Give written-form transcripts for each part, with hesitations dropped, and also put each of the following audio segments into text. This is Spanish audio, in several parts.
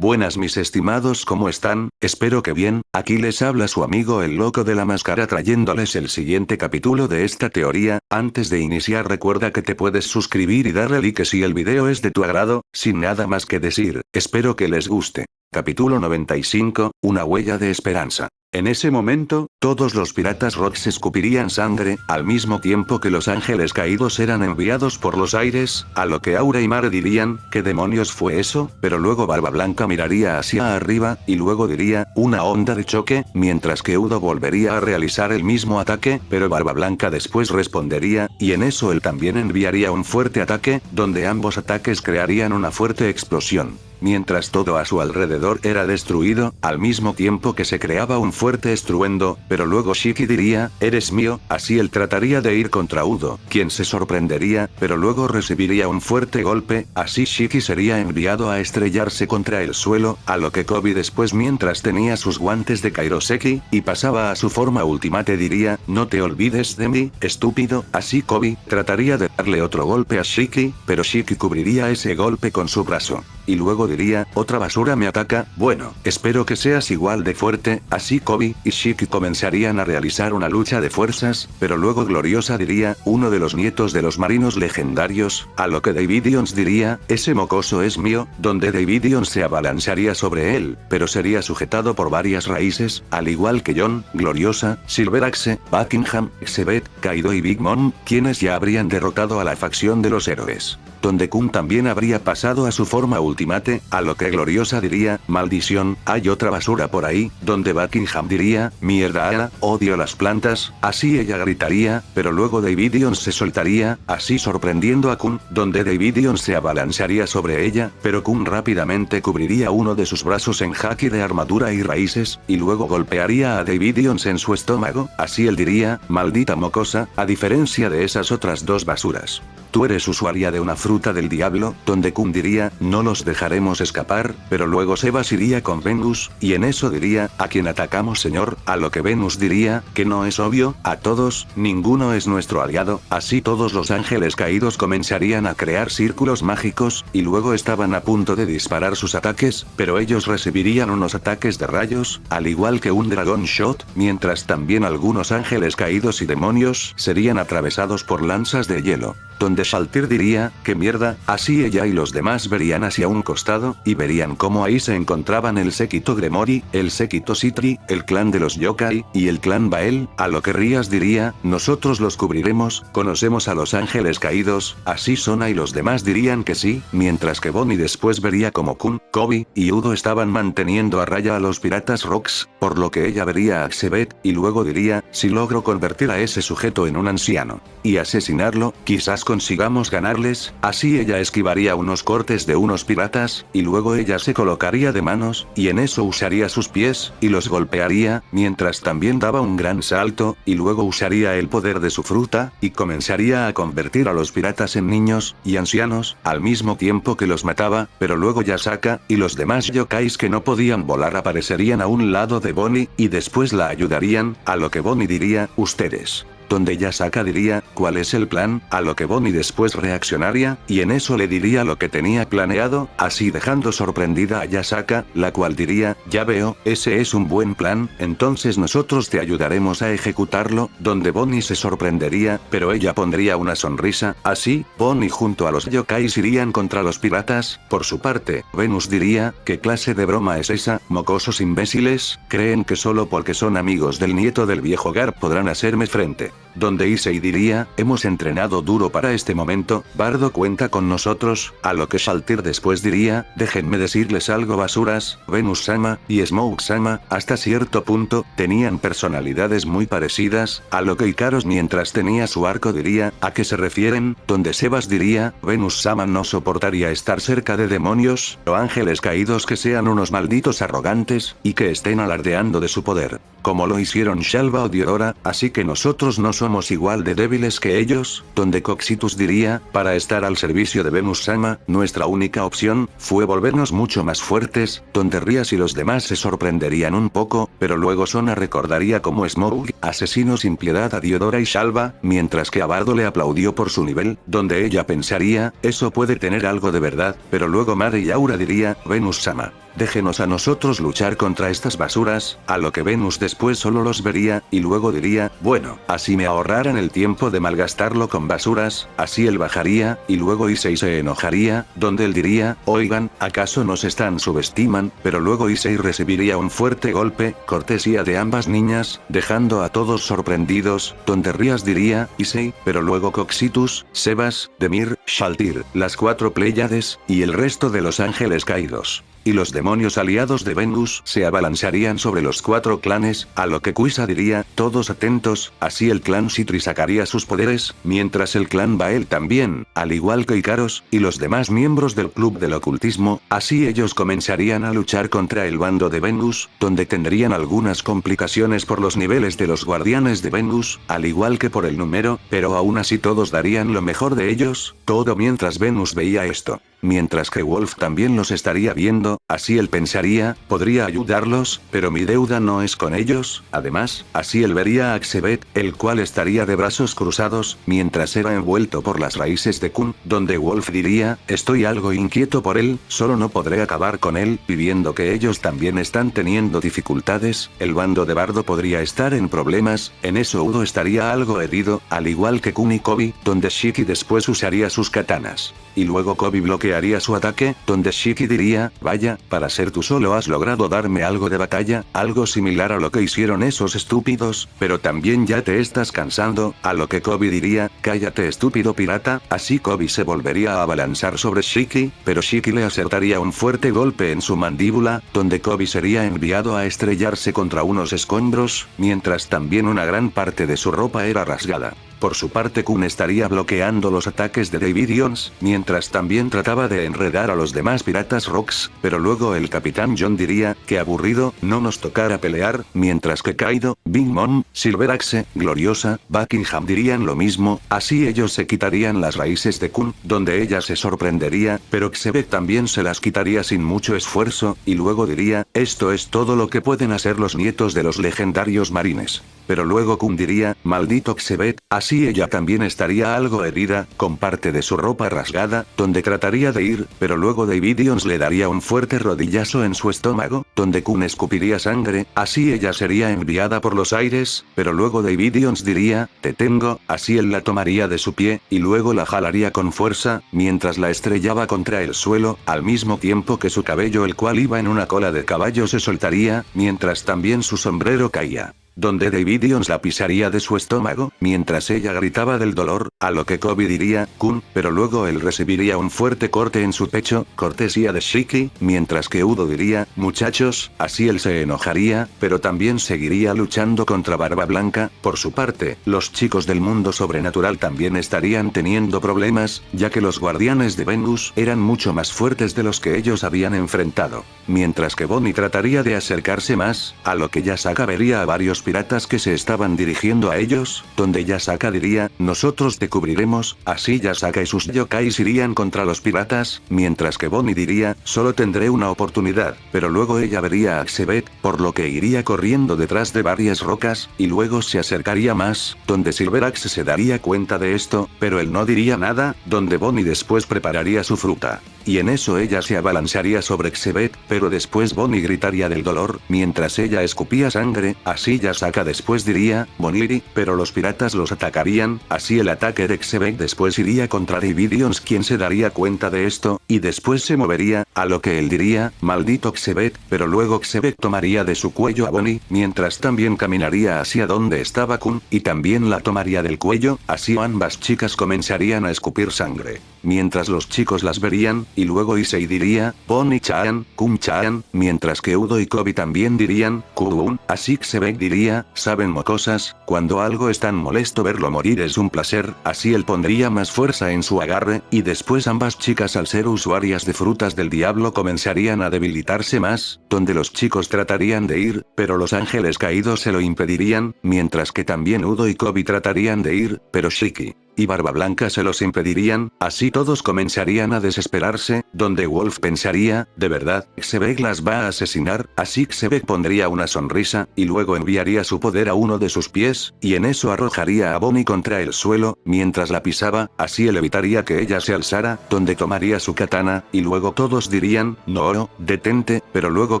Buenas mis estimados, ¿cómo están? Espero que bien. Aquí les habla su amigo el loco de la máscara trayéndoles el siguiente capítulo de esta teoría. Antes de iniciar recuerda que te puedes suscribir y darle like si el video es de tu agrado. Sin nada más que decir, espero que les guste. Capítulo 95, una huella de esperanza. En ese momento, todos los piratas Rocks escupirían sangre, al mismo tiempo que los ángeles caídos eran enviados por los aires, a lo que Aura y Mare dirían, ¿qué demonios fue eso? Pero luego Barba Blanca miraría hacia arriba, y luego diría, una onda de choque, mientras que Udo volvería a realizar el mismo ataque, pero Barba Blanca después respondería, y en eso él también enviaría un fuerte ataque, donde ambos ataques crearían una fuerte explosión. Mientras todo a su alrededor era destruido, al mismo tiempo que se creaba un fuerte estruendo, pero luego Shiki diría, eres mío, así él trataría de ir contra Udo, quien se sorprendería, pero luego recibiría un fuerte golpe, así Shiki sería enviado a estrellarse contra el suelo, a lo que Kobe después mientras tenía sus guantes de Kairoseki, y pasaba a su forma ultimate diría, no te olvides de mí, estúpido, así Kobe trataría de darle otro golpe a Shiki, pero Shiki cubriría ese golpe con su brazo. Y luego diría, otra basura me ataca, bueno, espero que seas igual de fuerte, así Kobe y Shiki comenzarían a realizar una lucha de fuerzas, pero luego Gloriosa diría, uno de los nietos de los marinos legendarios, a lo que Davidions diría, ese mocoso es mío, donde Davidions se abalanzaría sobre él, pero sería sujetado por varias raíces, al igual que John, Gloriosa, Silveraxe, Buckingham, Xebet, Kaido y Big Mom, quienes ya habrían derrotado a la facción de los héroes. Donde Kun también habría pasado a su forma ultimate, a lo que Gloriosa diría, maldición, hay otra basura por ahí, donde Buckingham diría, mierda, odio las plantas, así ella gritaría, pero luego Davidions se soltaría, así sorprendiendo a Kun, donde Davidions se abalanzaría sobre ella, pero Kun rápidamente cubriría uno de sus brazos en haki de armadura y raíces, y luego golpearía a Davidions en su estómago, así él diría, maldita mocosa, a diferencia de esas otras dos basuras. Tú eres usuaria de una fruta del diablo, donde Kun diría, no los dejaremos escapar, pero luego Sebas iría con Venus, y en eso diría, ¿a quién atacamos señor? A lo que Venus diría, que no es obvio, a todos, ninguno es nuestro aliado, así todos los ángeles caídos comenzarían a crear círculos mágicos, y luego estaban a punto de disparar sus ataques, pero ellos recibirían unos ataques de rayos, al igual que un Dragon Shot, mientras también algunos ángeles caídos y demonios serían atravesados por lanzas de hielo. Donde Shaltir diría, que mierda, así ella y los demás verían hacia un costado, y verían cómo ahí se encontraban el séquito Gremori, el séquito Citri, el clan de los Yokai, y el clan Bael, a lo que Rias diría, nosotros los cubriremos, conocemos a los ángeles caídos, así Sona y los demás dirían que sí, mientras que Bonnie después vería como Kun, Kobe, y Udo estaban manteniendo a raya a los piratas Rocks, por lo que ella vería a Xebet, y luego diría, si logro convertir a ese sujeto en un anciano, y asesinarlo, quizás consigamos ganarles, así ella esquivaría unos cortes de unos piratas, y luego ella se colocaría de manos, y en eso usaría sus pies, y los golpearía, mientras también daba un gran salto, y luego usaría el poder de su fruta, y comenzaría a convertir a los piratas en niños, y ancianos, al mismo tiempo que los mataba, pero luego Yasaka, y los demás yokais que no podían volar aparecerían a un lado de Bonnie, y después la ayudarían, a lo que Bonnie diría, ustedes. Donde Yasaka diría, ¿cuál es el plan? A lo que Bonnie después reaccionaría, y en eso le diría lo que tenía planeado, así dejando sorprendida a Yasaka, la cual diría, ya veo, ese es un buen plan, entonces nosotros te ayudaremos a ejecutarlo, donde Bonnie se sorprendería, pero ella pondría una sonrisa, así, Bonnie junto a los yokais irían contra los piratas, por su parte, Venus diría, ¿qué clase de broma es esa? Mocosos imbéciles, creen que solo porque son amigos del nieto del viejo Garp podrán hacerme frente. Donde Issei diría, hemos entrenado duro para este momento, Bardo cuenta con nosotros, a lo que Shaltir después diría, déjenme decirles algo basuras, Venus-sama, y Smoke-sama, hasta cierto punto, tenían personalidades muy parecidas, a lo que Ikaros mientras tenía su arco diría, ¿a qué se refieren? Donde Sebas diría, Venus-sama no soportaría estar cerca de demonios, o ángeles caídos que sean unos malditos arrogantes, y que estén alardeando de su poder. Como lo hicieron Shalva o Diodora, así que nosotros no somos igual de débiles que ellos, donde Coxitus diría, para estar al servicio de Venus-sama, nuestra única opción, fue volvernos mucho más fuertes, donde Rias y los demás se sorprenderían un poco, pero luego Sona recordaría como Smoke, asesinó sin piedad a Diodora y Shalva, mientras que a Bardo le aplaudió por su nivel, donde ella pensaría, eso puede tener algo de verdad, pero luego Mare y Aura diría, Venus-sama. déjenos a nosotros luchar contra estas basuras, a lo que Venus después solo los vería, y luego diría, bueno, así me ahorraran el tiempo de malgastarlo con basuras, así él bajaría, y luego Issei se enojaría, donde él diría, oigan, ¿acaso nos están subestiman? Pero luego Issei recibiría un fuerte golpe, cortesía de ambas niñas, dejando a todos sorprendidos, donde Rías diría, Issei, pero luego Coxitus, Sebas, Demir, Shaltir, las 4 Pléyades, y el resto de los ángeles caídos. Y los demonios aliados de Venus se abalanzarían sobre los 4 clanes, a lo que Kuisa diría, todos atentos, así el clan Citri sacaría sus poderes, mientras el clan Bael también, al igual que Ikaros, y los demás miembros del club del ocultismo, así ellos comenzarían a luchar contra el bando de Venus, donde tendrían algunas complicaciones por los niveles de los guardianes de Venus, al igual que por el número, pero aún así todos darían lo mejor de ellos, todo mientras Venus veía esto. Mientras que Wolf también los estaría viendo, así él pensaría, podría ayudarlos, pero mi deuda no es con ellos, además, así él vería a Xebet, el cual estaría de brazos cruzados, mientras era envuelto por las raíces de Kun, donde Wolf diría, estoy algo inquieto por él, solo no podré acabar con él, viendo que ellos también están teniendo dificultades, el bando de Bardo podría estar en problemas, en eso Udo estaría algo herido, al igual que Kun y Kobe, donde Shiki después usaría sus katanas. Y luego Kobe bloquearía su ataque, donde Shiki diría, vaya, para ser tú solo has logrado darme algo de batalla, algo similar a lo que hicieron esos estúpidos, pero también ya te estás cansando, a lo que Kobe diría, cállate estúpido pirata, así Kobe se volvería a abalanzar sobre Shiki, pero Shiki le acertaría un fuerte golpe en su mandíbula, donde Kobe sería enviado a estrellarse contra unos escombros, mientras también una gran parte de su ropa era rasgada. Por su parte Kun estaría bloqueando los ataques de Davidians, mientras también trataba de enredar a los demás piratas Rocks, pero luego el capitán John diría, que aburrido, no nos tocara pelear, mientras que Kaido, Big Mom, Silveraxe, Gloriosa, Buckingham dirían lo mismo, así ellos se quitarían las raíces de Kun, donde ella se sorprendería, pero Xebet también se las quitaría sin mucho esfuerzo, y luego diría, esto es todo lo que pueden hacer los nietos de los legendarios marines. Pero luego Kun diría, maldito Xebet, así ella también estaría algo herida, con parte de su ropa rasgada, donde trataría de ir, pero luego Davidians le daría un fuerte rodillazo en su estómago, donde Kun escupiría sangre, así ella sería enviada por los aires, pero luego Davidians diría, te tengo, así él la tomaría de su pie, y luego la jalaría con fuerza, mientras la estrellaba contra el suelo, al mismo tiempo que su cabello el cual iba en una cola de caballo se soltaría, mientras también su sombrero caía. Donde Davidians la pisaría de su estómago, mientras ella gritaba del dolor, a lo que Kobe diría, Kun, pero luego él recibiría un fuerte corte en su pecho, cortesía de Shiki, mientras que Udo diría, muchachos, así él se enojaría, pero también seguiría luchando contra Barba Blanca, por su parte, los chicos del mundo sobrenatural también estarían teniendo problemas, ya que los guardianes de Venus eran mucho más fuertes de los que ellos habían enfrentado. Mientras que Bonnie trataría de acercarse más, a lo que Yasaka vería a varios piratas que se estaban dirigiendo a ellos, donde Yasaka diría, nosotros te cubriremos, así Yasaka y sus yokais irían contra los piratas, mientras que Bonnie diría, solo tendré una oportunidad, pero luego ella vería a Xebet, por lo que iría corriendo detrás de varias rocas, y luego se acercaría más, donde Silverax se daría cuenta de esto, pero él no diría nada, donde Bonnie después prepararía su fruta. Y en eso ella se abalanzaría sobre Xebet, pero después Bonnie gritaría del dolor, mientras ella escupía sangre, así Yasaka después diría, Boniri, pero los piratas los atacarían, así el ataque de Xebet después iría contra Davidians quien se daría cuenta de esto, y después se movería, a lo que él diría, maldito Xebet, pero luego Xebet tomaría de su cuello a Bonnie, mientras también caminaría hacia donde estaba Kun, y también la tomaría del cuello, así ambas chicas comenzarían a escupir sangre. Mientras los chicos las verían, y luego Issei diría, Bonnie-chan, Kun-chan, mientras que Udo y Kobe también dirían, Kun, así Xebet diría, saben mocosas, cuando algo es tan molesto verlo morir es un placer, así él pondría más fuerza en su agarre, y después ambas chicas al ser usuarias de frutas del diablo comenzarían a debilitarse más, donde los chicos tratarían de ir, pero los ángeles caídos se lo impedirían, mientras que también Udo y Kobe tratarían de ir, pero Shiki y Barba Blanca se los impedirían, así todos comenzarían a desesperarse, donde Wolf pensaría, de verdad, Xebec las va a asesinar, así Xebec pondría una sonrisa, y luego enviaría su poder a uno de sus pies, y en eso arrojaría a Bonnie contra el suelo, mientras la pisaba, así él evitaría que ella se alzara, donde tomaría su katana, y luego todos dirían, no, detente, pero luego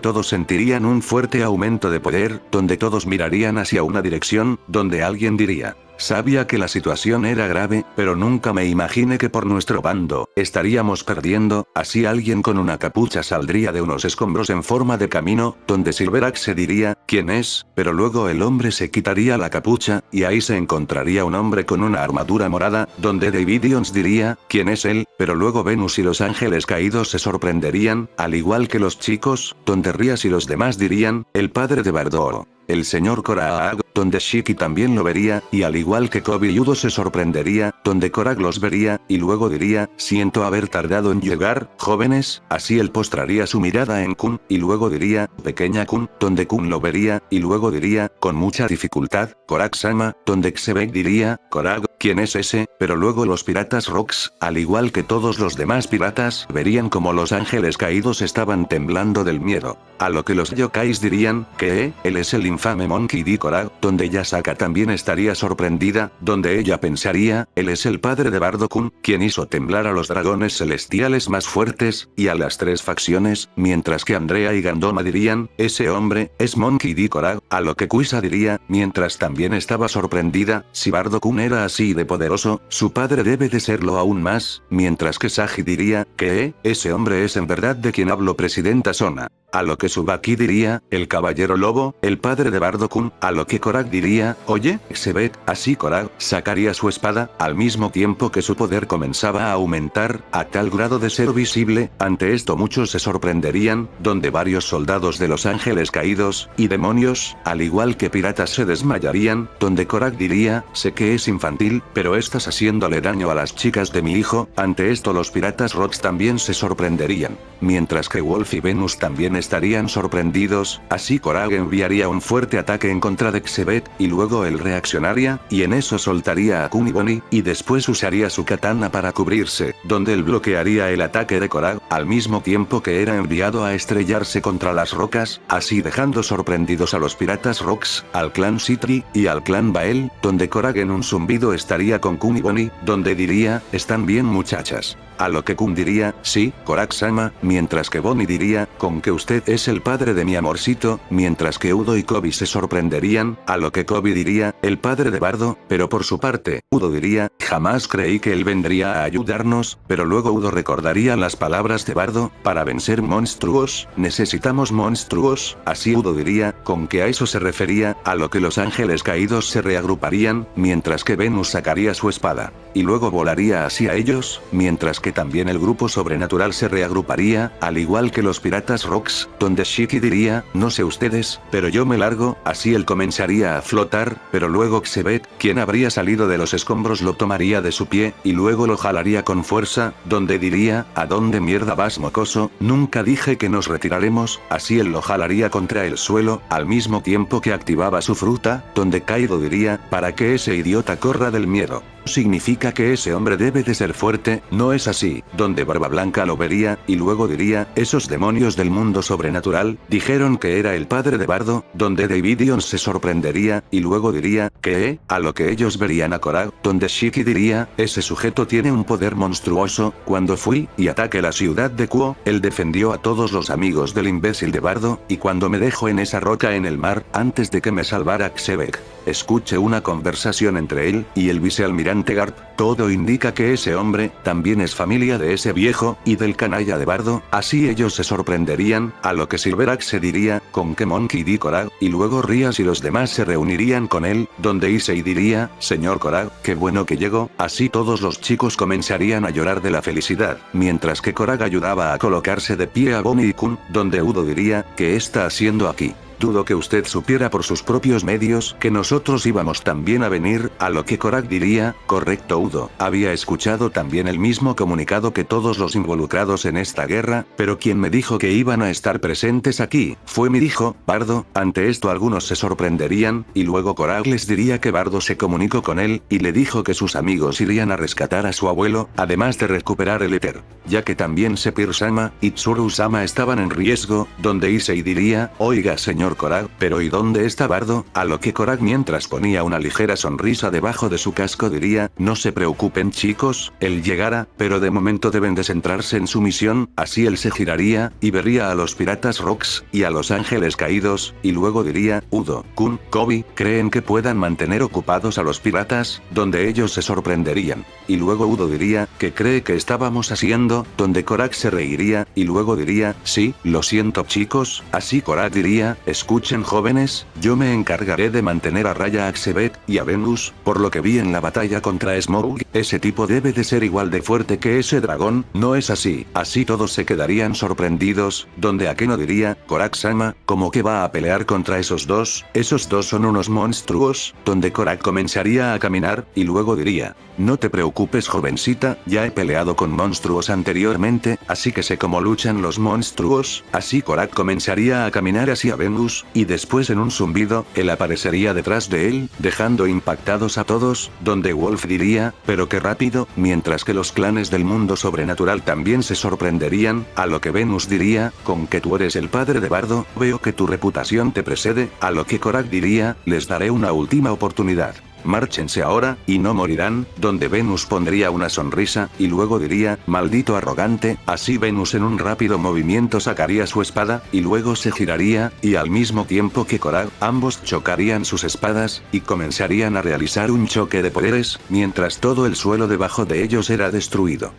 todos sentirían un fuerte aumento de poder, donde todos mirarían hacia una dirección, donde alguien diría, sabía que la situación era grave, pero nunca me imaginé que por nuestro bando, estaríamos perdiendo, así alguien con una capucha saldría de unos escombros en forma de camino, donde Silverax se diría, ¿quién es? Pero luego el hombre se quitaría la capucha, y ahí se encontraría un hombre con una armadura morada, donde Davidians diría, ¿quién es él? Pero luego Venus y los ángeles caídos se sorprenderían, al igual que los chicos, donde Rías y los demás dirían, el padre de Bardo. El señor Korag, donde Shiki también lo vería, y al igual que Kobe y Udo se sorprendería, donde Korag los vería, y luego diría, siento haber tardado en llegar, jóvenes, así él postraría su mirada en Kun, y luego diría, pequeña Kun, donde Kun lo vería, y luego diría, con mucha dificultad, Korag-sama, donde Xebec diría, Korag, ¿quién es ese? Pero luego los piratas Rocks, al igual que todos los demás piratas, verían como los ángeles caídos estaban temblando del miedo. A lo que los yokais dirían, ¿qué? Él es el infame Monkey D. Korag, donde Yasaka también estaría sorprendida, donde ella pensaría, él es el padre de Bardo-kun, quien hizo temblar a los dragones celestiales más fuertes, y a las tres facciones, mientras que Andrea y Gandoma dirían, ese hombre, es Monkey D. Korag, a lo que Kuisa diría, mientras también estaba sorprendida, si Bardo-kun era así de poderoso, su padre debe de serlo aún más, mientras que Sagi diría, ¿qué? Ese hombre es en verdad de quien hablo presidenta Sona. A lo que Tsubaki diría, el caballero lobo, el padre de Bardo-kun, a lo que Korag diría, oye, Xebec, así Korag, sacaría su espada, al mismo tiempo que su poder comenzaba a aumentar, a tal grado de ser visible, ante esto muchos se sorprenderían, donde varios soldados de los ángeles caídos, y demonios, al igual que piratas se desmayarían, donde Korag diría, sé que es infantil, pero estás haciéndole daño a las chicas de mi hijo, ante esto los piratas Rocks también se sorprenderían, mientras que Wolf y Venus también estarían sorprendidos, así Korag enviaría un fuerte ataque en contra de Xebec, y luego él reaccionaría, y en eso soltaría a Kun y Bonnie, y después usaría su katana para cubrirse, donde él bloquearía el ataque de Korag, al mismo tiempo que era enviado a estrellarse contra las rocas, así dejando sorprendidos a los piratas Rocks, al clan Citri, y al clan Bael, donde Korag en un zumbido estaría con Kun y Bonnie, donde diría, ¿están bien muchachas? A lo que Kun diría, sí, Korag-sama, mientras que Bonnie diría, con que usted es el padre de mi amorcito, mientras que Udo y Kobe se sorprenderían, a lo que Kobe diría, el padre de Bardo, pero por su parte, Udo diría, jamás creí que él vendría a ayudarnos, pero luego Udo recordaría las palabras de Bardo, para vencer monstruos, necesitamos monstruos, así Udo diría, con que a eso se refería, a lo que los ángeles caídos se reagruparían, mientras que Venus sacaría su espada, y luego volaría hacia ellos, mientras que también el grupo sobrenatural se reagruparía, al igual que los piratas Rocks, donde Shiki diría, no sé ustedes, pero yo me largo, así él comenzaría a flotar, pero luego Xebec, quien habría salido de los escombros lo tomaría de su pie, y luego lo jalaría con fuerza, donde diría, ¿a dónde mierda vas mocoso? Nunca dije que nos retiraremos, así él lo jalaría contra el suelo, al mismo tiempo que activaba su fruta, donde Kaido diría, para que ese idiota corra del miedo. Significa que ese hombre debe de ser fuerte, no es así, donde Barba Blanca lo vería, y luego diría, esos demonios del mundo sobrenatural, dijeron que era el padre de Bardo, donde Davidion se sorprendería, y luego diría, ¿qué? A lo que ellos verían a Korag, donde Shiki diría, ese sujeto tiene un poder monstruoso, cuando fui, y ataqué la ciudad de Kuo, él defendió a todos los amigos del imbécil de Bardo, y cuando me dejó en esa roca en el mar, antes de que me salvara Xebec. Escuché una conversación entre él, y el vicealmirante Garp, todo indica que ese hombre, también es familia de ese viejo, y del canalla de Bardo, así ellos se sorprenderían, a lo que Silverax se diría, con que Monkey D. Korag, y luego Rías y los demás se reunirían con él, donde Issei diría, señor Korag, qué bueno que llegó, así todos los chicos comenzarían a llorar de la felicidad, mientras que Korag ayudaba a colocarse de pie a Bonnie y Kun, donde Udo diría, ¿qué está haciendo aquí? Dudo que usted supiera por sus propios medios que nosotros íbamos también a venir, a lo que Korak diría, correcto Udo. Había escuchado también el mismo comunicado que todos los involucrados en esta guerra, pero quien me dijo que iban a estar presentes aquí, fue mi hijo, Bardo. Ante esto algunos se sorprenderían, y luego Korak les diría que Bardo se comunicó con él, y le dijo que sus amigos irían a rescatar a su abuelo, además de recuperar el éter. Ya que también Sepir-sama y Tsuru-sama estaban en riesgo, donde Issei diría, oiga señor Korak, pero ¿y dónde está Bardo? A lo que Korak mientras ponía una ligera sonrisa debajo de su casco diría, no se preocupen chicos, él llegará, pero de momento deben de centrarse en su misión, así él se giraría, y vería a los piratas Rocks, y a los ángeles caídos, y luego diría, Udo, Kun, Kobe, ¿creen que puedan mantener ocupados a los piratas? Donde ellos se sorprenderían. Y luego Udo diría, ¿qué cree que estábamos haciendo? Donde Korak se reiría, y luego diría, sí, lo siento chicos, así Korak diría, escuchen jóvenes, yo me encargaré de mantener a raya a Axebet y a Venus, por lo que vi en la batalla contra Smough, ese tipo debe de ser igual de fuerte que ese dragón, ¿no es así? Así todos se quedarían sorprendidos, donde Akeno diría, Korak-sama, ¿cómo que va a pelear contra esos dos? Esos dos son unos monstruos, donde Korak comenzaría a caminar, y luego diría, no te preocupes jovencita, ya he peleado con monstruos anteriormente, así que sé cómo luchan los monstruos, así Korak comenzaría a caminar hacia Venus, y después en un zumbido, él aparecería detrás de él, dejando impactados a todos, donde Wolf diría, pero qué rápido, mientras que los clanes del mundo sobrenatural también se sorprenderían, a lo que Venus diría, con que tú eres el padre de Bardo, veo que tu reputación te precede, a lo que Korak diría, les daré una última oportunidad. Márchense ahora, y no morirán, donde Venus pondría una sonrisa, y luego diría, maldito arrogante, así Venus en un rápido movimiento sacaría su espada, y luego se giraría, y al mismo tiempo que Korak, ambos chocarían sus espadas, y comenzarían a realizar un choque de poderes, mientras todo el suelo debajo de ellos era destruido.